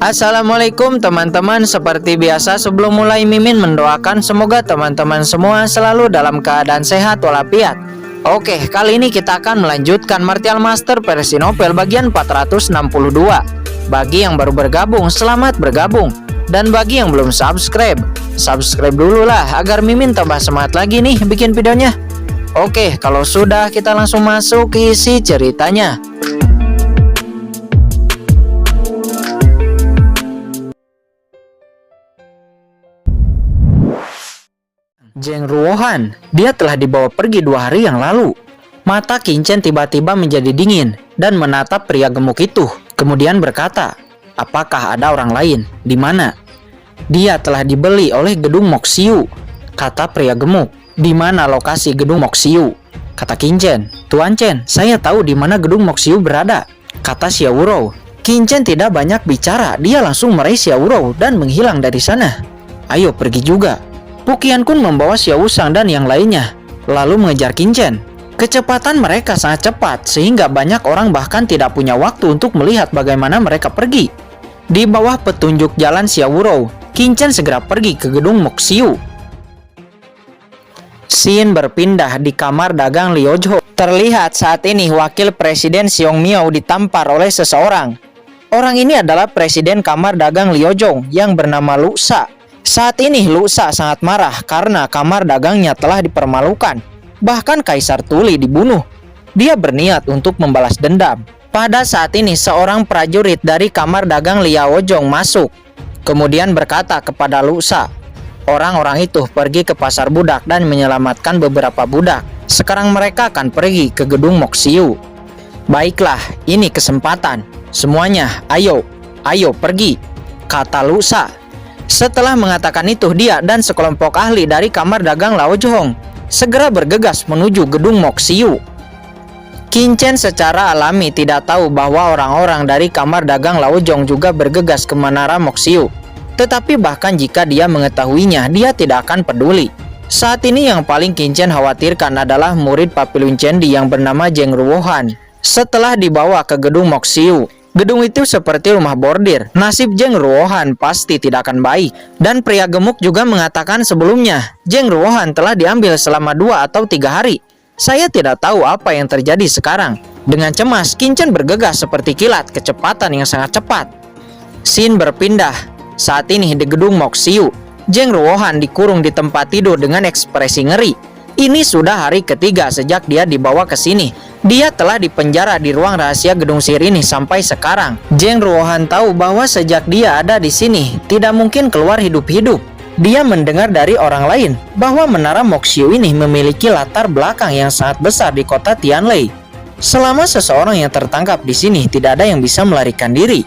Assalamualaikum teman-teman. Seperti biasa sebelum mulai Mimin mendoakan semoga teman-teman semua selalu dalam keadaan sehat walafiat. Oke, kali ini kita akan melanjutkan Martial Master versi novel bagian 462. Bagi yang baru bergabung, selamat bergabung. Dan bagi yang belum subscribe, subscribe dulu lah agar Mimin tambah semangat lagi nih bikin videonya. Oke, kalau sudah kita langsung masuk ke isi ceritanya. Zheng Ruohan, dia telah dibawa pergi 2 hari yang lalu. Mata Qin Chen tiba-tiba menjadi dingin dan menatap pria gemuk itu. Kemudian berkata, apakah ada orang lain? Di mana? Dia telah dibeli oleh gedung Moxiu, kata pria gemuk. Di mana lokasi gedung Moxiu? Kata Qin Chen. Tuan Chen, saya tahu di mana gedung Moxiu berada, kata Xiao Rou. Qin Chen tidak banyak bicara, dia langsung meraih Xiao Rou dan menghilang dari sana. Ayo pergi juga. Pu Qiankun membawa Xiao Wushang dan yang lainnya, lalu mengejar Qin Chen. Kecepatan mereka sangat cepat, sehingga banyak orang bahkan tidak punya waktu untuk melihat bagaimana mereka pergi. Di bawah petunjuk jalan Xiao Rou, Qin Chen segera pergi ke gedung Moxiu. Scene berpindah di kamar dagang Liuzhou. Terlihat saat ini wakil presiden Xiong Miao ditampar oleh seseorang. Orang ini adalah presiden kamar dagang Liuzhou yang bernama Lu Sha. Saat ini Lu Sha sangat marah karena kamar dagangnya telah dipermalukan. Bahkan Kaisar Tuli dibunuh. Dia berniat untuk membalas dendam. Pada saat ini seorang prajurit dari kamar dagang Liaozhong masuk. Kemudian berkata kepada Lu Sha, orang-orang itu pergi ke pasar budak dan menyelamatkan beberapa budak. Sekarang mereka akan pergi ke gedung Moxiu. Baiklah, ini kesempatan. Semuanya, ayo pergi, kata Lu Sha. Setelah mengatakan itu, dia dan sekelompok ahli dari kamar dagang Liaozhong segera bergegas menuju gedung Moxiu. Qin Chen secara alami tidak tahu bahwa orang-orang dari kamar dagang Liaozhong juga bergegas ke menara Moxiu. Tetapi bahkan jika dia mengetahuinya, dia tidak akan peduli. Saat ini yang paling Qin Chen khawatirkan adalah murid Papillon Cendi yang bernama Zheng Ruohan. Setelah dibawa ke gedung Moxiu, gedung itu seperti rumah bordir. Nasib Zheng Ruohan pasti tidak akan baik. Dan pria gemuk juga mengatakan sebelumnya, Zheng Ruohan telah diambil selama 2 atau 3 hari. Saya tidak tahu apa yang terjadi sekarang. Dengan cemas, Qin Chen bergegas seperti kilat, kecepatan yang sangat cepat. Scene berpindah. Saat ini di gedung Moxiu, Zheng Ruohan dikurung di tempat tidur dengan ekspresi ngeri. Ini sudah hari ketiga sejak dia dibawa ke sini. Dia telah dipenjara di ruang rahasia gedung sihir ini sampai sekarang. Zheng Ruohan tahu bahwa sejak dia ada di sini, tidak mungkin keluar hidup-hidup. Dia mendengar dari orang lain bahwa menara Moxiu ini memiliki latar belakang yang sangat besar di kota Tianlei. Selama seseorang yang tertangkap di sini, tidak ada yang bisa melarikan diri.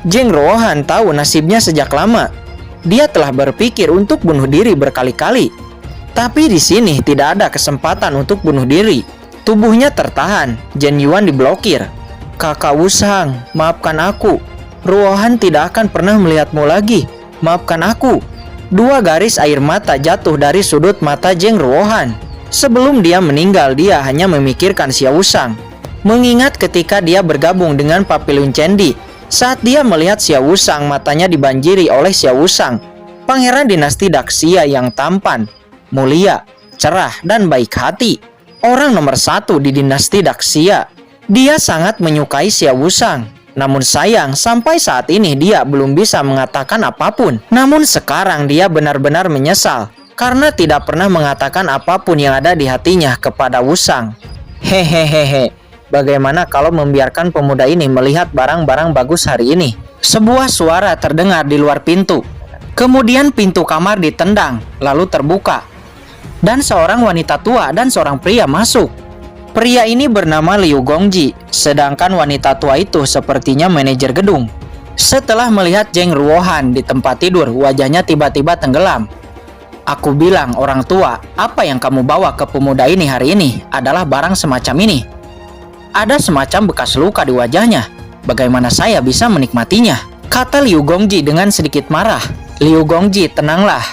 Zheng Ruohan tahu nasibnya sejak lama. Dia telah berpikir untuk bunuh diri berkali-kali. Tapi di sini tidak ada kesempatan untuk bunuh diri. Tubuhnya tertahan, Zhen Yuan diblokir. Kakak Wushang, maafkan aku. Ruohan tidak akan pernah melihatmu lagi. Maafkan aku. 2 garis air mata jatuh dari sudut mata Zheng Ruohan. Sebelum dia meninggal, dia hanya memikirkan Xiao Wushang. Mengingat ketika dia bergabung dengan Papillon Cendi, saat dia melihat Xiao Wushang, matanya dibanjiri oleh Xiao Wushang, pangeran dinasti Daxia yang tampan, mulia, cerah, dan baik hati. Orang nomor 1 di dinasti Daxia. Dia sangat menyukai Xiao Wushang. Namun sayang, sampai saat ini dia belum bisa mengatakan apapun. Namun sekarang dia benar-benar menyesal karena tidak pernah mengatakan apapun yang ada di hatinya kepada Wushang. Hehehehe. Bagaimana kalau membiarkan pemuda ini melihat barang-barang bagus hari ini? Sebuah suara terdengar di luar pintu. Kemudian pintu kamar ditendang, lalu terbuka. Dan seorang wanita tua dan seorang pria masuk. Pria ini bernama Liu Gongji, sedangkan wanita tua itu sepertinya manajer gedung. Setelah melihat Zheng Ruohan di tempat tidur, wajahnya tiba-tiba tenggelam. Aku bilang, orang tua, apa yang kamu bawa ke pemuda ini hari ini adalah barang semacam ini. Ada semacam bekas luka di wajahnya. Bagaimana saya bisa menikmatinya? Kata Liu Gongji dengan sedikit marah. Liu Gongji, tenanglah.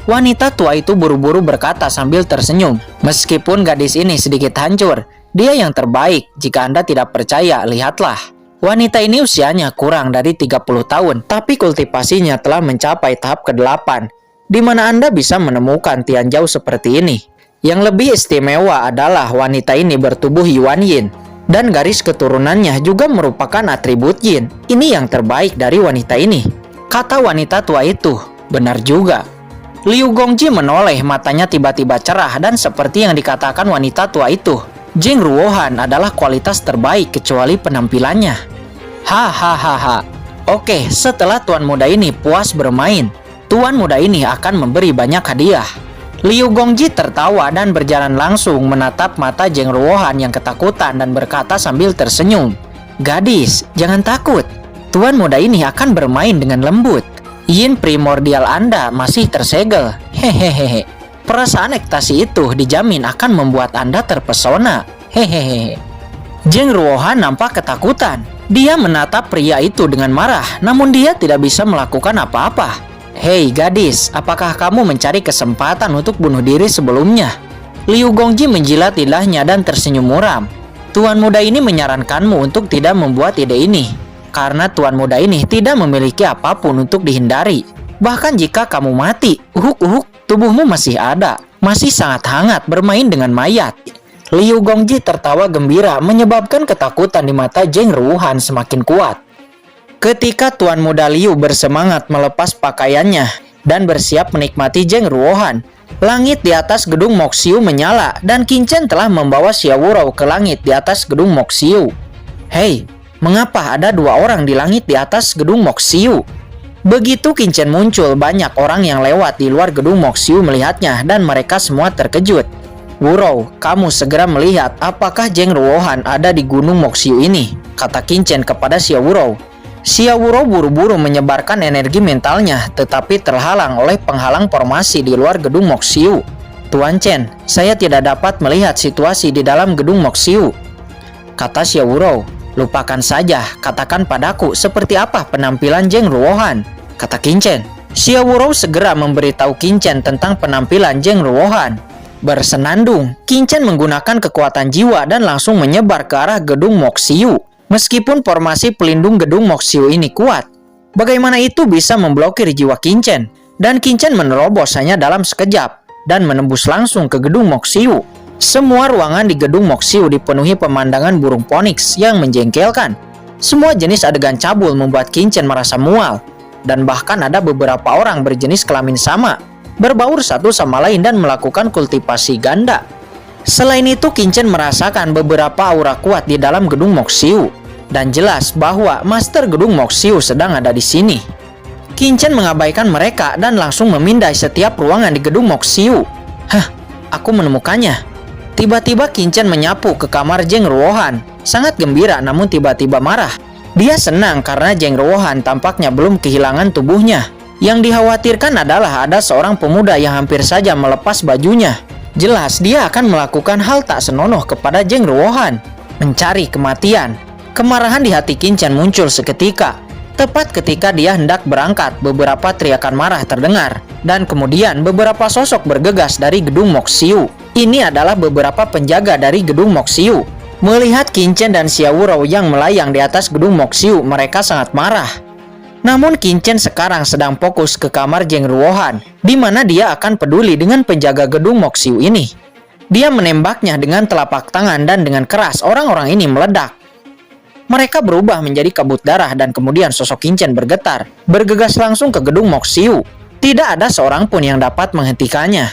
Wanita tua itu buru-buru berkata sambil tersenyum. Meskipun gadis ini sedikit hancur, dia yang terbaik. Jika Anda tidak percaya, lihatlah. Wanita ini usianya kurang dari 30 tahun, tapi kultivasinya telah mencapai tahap ke-8, di mana Anda bisa menemukan Tianjau seperti ini. Yang lebih istimewa adalah wanita ini bertubuh Yuan Yin, dan garis keturunannya juga merupakan atribut Yin. Ini yang terbaik dari wanita ini. Kata wanita tua itu, benar juga. Liu Gongji menoleh, matanya tiba-tiba cerah, dan seperti yang dikatakan wanita tua itu, Zheng Ruohan adalah kualitas terbaik kecuali penampilannya. Hahaha. Oke, setelah tuan muda ini puas bermain, tuan muda ini akan memberi banyak hadiah. Liu Gongji tertawa dan berjalan langsung menatap mata Zheng Ruohan yang ketakutan dan berkata sambil tersenyum, "Gadis, jangan takut. Tuan muda ini akan bermain dengan lembut. Yin primordial Anda masih tersegel. Hehehe. Perasaan ekstasi itu dijamin akan membuat Anda terpesona. Hehehe." Zheng Ruohan nampak ketakutan. Dia menatap pria itu dengan marah, namun dia tidak bisa melakukan apa-apa. "Hei gadis, apakah kamu mencari kesempatan untuk bunuh diri sebelumnya?" Liu Gongji menjilat lidahnya dan tersenyum muram. "Tuan muda ini menyarankanmu untuk tidak membuat ide ini, karena tuan muda ini tidak memiliki apapun untuk dihindari. Bahkan jika kamu mati, tubuhmu masih ada, masih sangat hangat bermain dengan mayat." Liu Gongji tertawa gembira menyebabkan ketakutan di mata Zheng Ruohan semakin kuat. Ketika tuan muda Liu bersemangat melepas pakaiannya dan bersiap menikmati Zheng Ruohan, langit di atas gedung Moxiu menyala dan Qin Chen telah membawa Xiao Wurou ke langit di atas gedung Moxiu. "Hei, mengapa ada dua orang di langit di atas gedung Moxiu?" Begitu Qin Chen muncul, banyak orang yang lewat di luar gedung Moxiu melihatnya dan mereka semua terkejut. "Wurou, kamu segera melihat apakah Zheng Ruohan ada di gunung Moxiu ini," kata Qin Chen kepada Xiao Wurou. Xiao Wurou buru-buru menyebarkan energi mentalnya, tetapi terhalang oleh penghalang formasi di luar gedung Moxiu. "Tuan Chen, saya tidak dapat melihat situasi di dalam gedung Moxiu," kata Xiao Wurou. "Lupakan saja, katakan padaku seperti apa penampilan Zheng Ruohan," kata Qin Chen. Xiao Wurou segera memberitahu Qin Chen tentang penampilan Zheng Ruohan. Bersenandung, Qin Chen menggunakan kekuatan jiwa dan langsung menyebar ke arah gedung Moxiu. Meskipun formasi pelindung gedung Moxiu ini kuat, bagaimana itu bisa memblokir jiwa Qin Chen? Dan Qin Chen menerobos hanya dalam sekejap dan menembus langsung ke gedung Moxiu. Semua ruangan di gedung Moxiu dipenuhi pemandangan burung phoenix yang menjengkelkan. Semua jenis adegan cabul membuat Qin Chen merasa mual, dan bahkan ada beberapa orang berjenis kelamin sama berbaur satu sama lain dan melakukan kultivasi ganda. Selain itu, Qin Chen merasakan beberapa aura kuat di dalam gedung Moxiu, dan jelas bahwa Master Gedung Moxiu sedang ada di sini. Qin Chen mengabaikan mereka dan langsung memindai setiap ruangan di gedung Moxiu. "Hah, aku menemukannya." Tiba-tiba Qin Chen menyapu ke kamar Zheng Ruohan, sangat gembira namun tiba-tiba marah. Dia senang karena Zheng Ruohan tampaknya belum kehilangan tubuhnya. Yang dikhawatirkan adalah ada seorang pemuda yang hampir saja melepas bajunya. Jelas dia akan melakukan hal tak senonoh kepada Zheng Ruohan, mencari kematian. Kemarahan di hati Qin Chen muncul seketika. Tepat ketika dia hendak berangkat, beberapa teriakan marah terdengar, dan kemudian beberapa sosok bergegas dari gedung Moxiu. Ini adalah beberapa penjaga dari gedung Moxiu. Melihat Qin Chen dan Xiao Wurou yang melayang di atas gedung Moxiu, mereka sangat marah. Namun Qin Chen sekarang sedang fokus ke kamar Zheng Ruohan, di mana dia akan peduli dengan penjaga gedung Moxiu ini. Dia menembaknya dengan telapak tangan dan dengan keras orang-orang ini meledak. Mereka berubah menjadi kabut darah dan kemudian sosok Qin Chen bergetar, bergegas langsung ke gedung Moxiu. Tidak ada seorang pun yang dapat menghentikannya.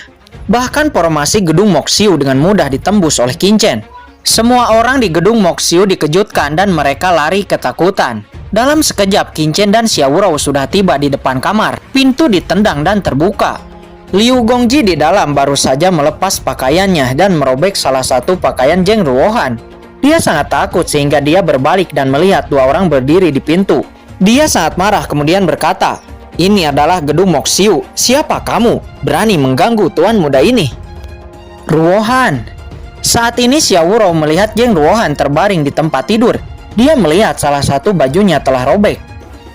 Bahkan formasi gedung Moxiu dengan mudah ditembus oleh Qin Chen. Semua orang di gedung Moxiu dikejutkan dan mereka lari ketakutan. Dalam sekejap, Qin Chen dan Xiao Wurou sudah tiba di depan kamar. Pintu ditendang dan terbuka. Liu Gongji di dalam baru saja melepas pakaiannya dan merobek salah satu pakaian Zheng Ruohan. Dia sangat takut sehingga dia berbalik dan melihat dua orang berdiri di pintu. Dia sangat marah kemudian berkata, "Ini adalah gedung Moxiu. Siapa kamu? Berani mengganggu tuan muda ini?" "Ruohan." Saat ini Xiao Wurou melihat Zheng Ruohan terbaring di tempat tidur. Dia melihat salah satu bajunya telah robek.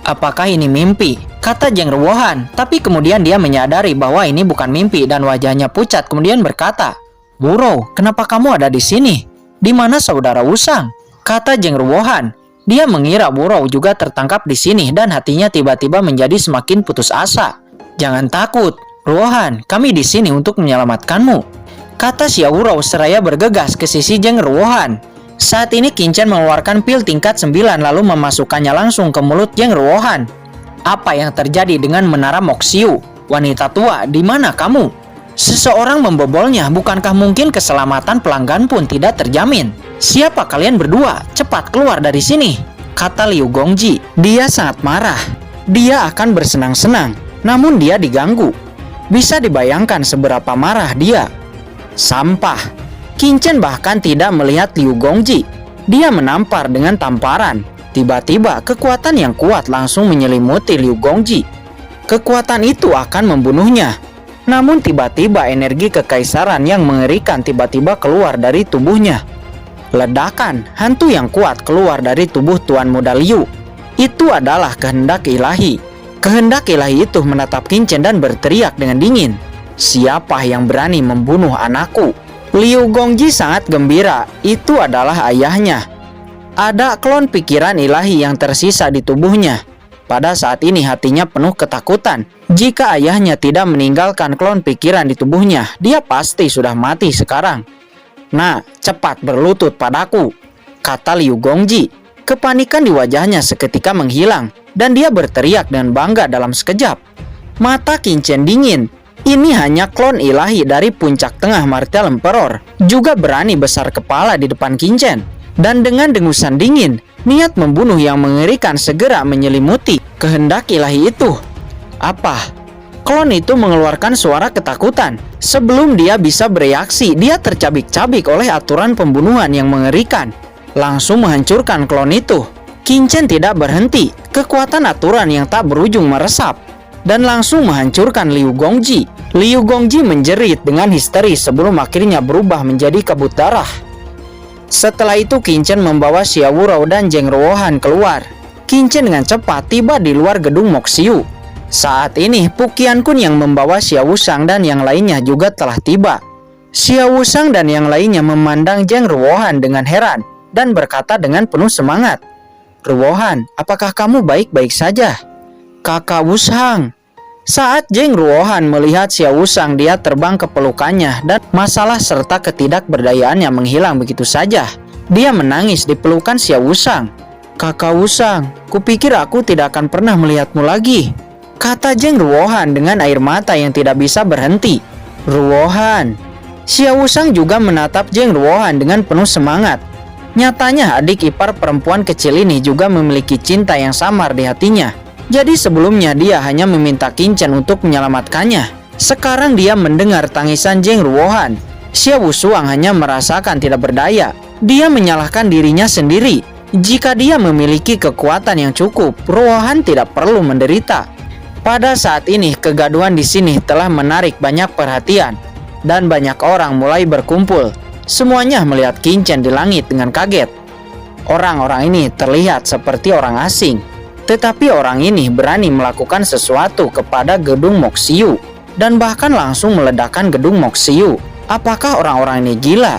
"Apakah ini mimpi?" kata Zheng Ruohan, tapi kemudian dia menyadari bahwa ini bukan mimpi dan wajahnya pucat kemudian berkata, "Wurou, kenapa kamu ada di sini? Di mana saudara Wusang?" kata Zheng Ruohan. Dia mengira Wurou juga tertangkap di sini dan hatinya tiba-tiba menjadi semakin putus asa. "Jangan takut, Ruohan, kami di sini untuk menyelamatkanmu," kata Xiao Wurou seraya bergegas ke sisi Zheng Ruohan. Saat ini Qin Chen mengeluarkan pil tingkat 9 lalu memasukkannya langsung ke mulut Zheng Ruohan. "Apa yang terjadi dengan menara Moxiu? Wanita tua, di mana kamu? Seseorang membobolnya, bukankah mungkin keselamatan pelanggan pun tidak terjamin? Siapa kalian berdua? Cepat keluar dari sini," kata Liu Gongji. Dia sangat marah. Dia akan bersenang-senang, namun dia diganggu. Bisa dibayangkan seberapa marah dia. Sampah. Qin Chen bahkan tidak melihat Liu Gongji. Dia menampar dengan tamparan. Tiba-tiba kekuatan yang kuat langsung menyelimuti Liu Gongji. Kekuatan itu akan membunuhnya. Namun tiba-tiba energi kekaisaran yang mengerikan tiba-tiba keluar dari tubuhnya. Ledakan hantu yang kuat keluar dari tubuh Tuan Muda Liu. Itu adalah kehendak ilahi. Kehendak ilahi itu menatap Qin Chen dan berteriak dengan dingin, "Siapa yang berani membunuh anakku?" Liu Gongji sangat gembira. Itu adalah ayahnya. Ada klon pikiran ilahi yang tersisa di tubuhnya. Pada saat ini hatinya penuh ketakutan. Jika ayahnya tidak meninggalkan klon pikiran di tubuhnya, dia pasti sudah mati sekarang. "Nah, cepat berlutut padaku," kata Liu Gongji. Kepanikan di wajahnya seketika menghilang dan dia berteriak dengan bangga dalam sekejap. Mata Qin Chen dingin. Ini hanya klon ilahi dari puncak tengah Martial Emperor, juga berani besar kepala di depan Qin Chen. Dan dengan dengusan dingin, niat membunuh yang mengerikan segera menyelimuti kehendak ilahi itu. Apa? Klon itu mengeluarkan suara ketakutan. Sebelum dia bisa bereaksi, dia tercabik-cabik oleh aturan pembunuhan yang mengerikan. Langsung menghancurkan klon itu. Qin Chen tidak berhenti. Kekuatan aturan yang tak berujung meresap dan langsung menghancurkan Liu Gongji. Liu Gongji menjerit dengan histeris sebelum akhirnya berubah menjadi kabut darah. Setelah itu Qin Chen membawa Xiao Wurou dan Zheng Ruohan keluar. Qin Chen dengan cepat tiba di luar gedung Moxiu. Saat ini Pu Qiankun yang membawa Xiao Wushang dan yang lainnya juga telah tiba. Xiao Wushang dan yang lainnya memandang Zheng Ruohan dengan heran dan berkata dengan penuh semangat, "Ruohan, apakah kamu baik-baik saja?" "Kakak Wushang." Saat Zheng Ruohan melihat Xiao Wushang, dia terbang ke pelukannya dan masalah serta ketidakberdayaannya menghilang begitu saja. Dia menangis di pelukan Xiao Wushang. "Kakak Wushang, kupikir aku tidak akan pernah melihatmu lagi," kata Zheng Ruohan dengan air mata yang tidak bisa berhenti. "Ruohan." Xiao Wushang juga menatap Zheng Ruohan dengan penuh semangat. Nyatanya adik ipar perempuan kecil ini juga memiliki cinta yang samar di hatinya. Jadi sebelumnya dia hanya meminta Qin Chen untuk menyelamatkannya. Sekarang dia mendengar tangisan Zheng Ruohan. Xiao Wushang hanya merasakan tidak berdaya. Dia menyalahkan dirinya sendiri. Jika dia memiliki kekuatan yang cukup, Ruohan tidak perlu menderita. Pada saat ini kegaduhan di sini telah menarik banyak perhatian dan banyak orang mulai berkumpul. Semuanya melihat Qin Chen di langit dengan kaget. Orang-orang ini terlihat seperti orang asing. Tetapi orang ini berani melakukan sesuatu kepada gedung Moxiu dan bahkan langsung meledakkan gedung Moxiu. Apakah orang-orang ini gila?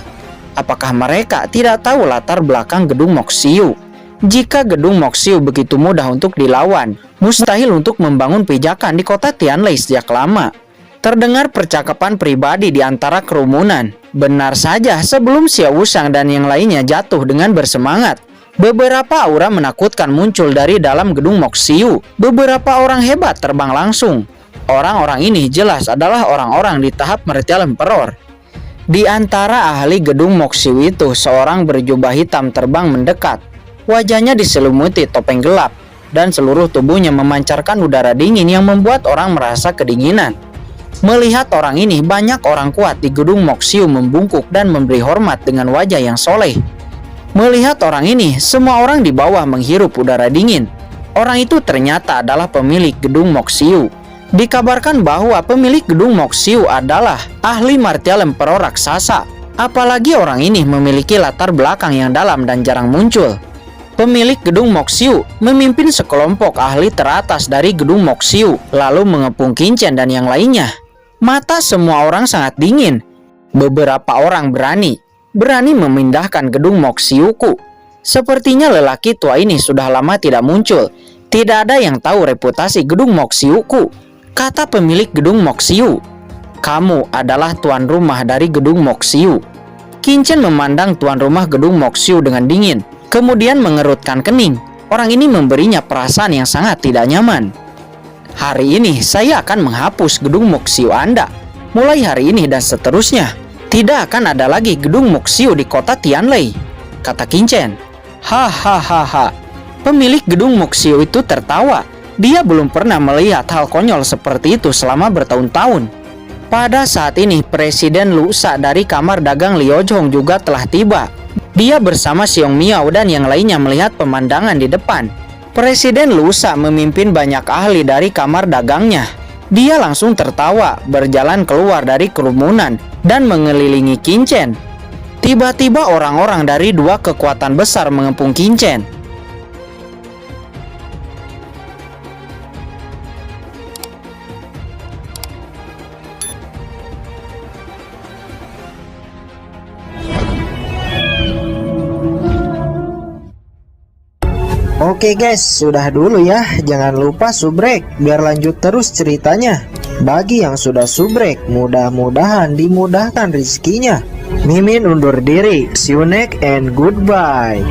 Apakah mereka tidak tahu latar belakang gedung Moxiu? Jika gedung Moxiu begitu mudah untuk dilawan, mustahil untuk membangun pijakan di kota Tianlei sejak lama. Terdengar percakapan pribadi di antara kerumunan. Benar saja, sebelum Xiao Wushang dan yang lainnya jatuh dengan bersemangat, beberapa aura menakutkan muncul dari dalam gedung Moxiu. Beberapa orang hebat terbang langsung. Orang-orang ini jelas adalah orang-orang di tahap Martial Emperor. Di antara ahli gedung Moxiu itu, seorang berjubah hitam terbang mendekat. Wajahnya diselimuti topeng gelap, dan seluruh tubuhnya memancarkan udara dingin yang membuat orang merasa kedinginan. Melihat orang ini, banyak orang kuat di gedung Moxiu membungkuk dan memberi hormat dengan wajah yang soleh. Melihat orang ini, semua orang di bawah menghirup udara dingin. Orang itu ternyata adalah pemilik gedung Moxiu. Dikabarkan bahwa pemilik gedung Moxiu adalah ahli Martial Emperor raksasa. Apalagi orang ini memiliki latar belakang yang dalam dan jarang muncul. Pemilik gedung Moxiu memimpin sekelompok ahli teratas dari gedung Moxiu, lalu mengepung Qin Chen dan yang lainnya. Mata semua orang sangat dingin. Beberapa orang berani memindahkan gedung Moxiuku. Sepertinya lelaki tua ini sudah lama tidak muncul. Tidak ada yang tahu reputasi gedung Moxiuku, kata pemilik gedung Moxiu. Kamu adalah tuan rumah dari gedung Moxiu. Qingchen memandang tuan rumah gedung Moxiu dengan dingin, kemudian mengerutkan kening. Orang ini memberinya perasaan yang sangat tidak nyaman. Hari ini saya akan menghapus gedung Moxiu Anda. Mulai hari ini dan seterusnya, tidak akan ada lagi gedung Moxiu di kota Tianlei, kata Qingchen. Hahaha. Pemilik gedung Moxiu itu tertawa. Dia belum pernah melihat hal konyol seperti itu selama bertahun-tahun. Pada saat ini, Presiden Lu Sa dari kamar dagang Liuzhong juga telah tiba. Dia bersama Xiong Miao dan yang lainnya melihat pemandangan di depan. Presiden Lu Sa memimpin banyak ahli dari kamar dagangnya. Dia langsung tertawa, berjalan keluar dari kerumunan dan mengelilingi Qingchen. Tiba-tiba orang-orang dari dua kekuatan besar mengepung Qingchen. Oke guys, sudah dulu ya. Jangan lupa subrek biar lanjut terus ceritanya. Bagi yang sudah subrek, mudah-mudahan dimudahkan rezekinya. Mimin undur diri. See you next and goodbye.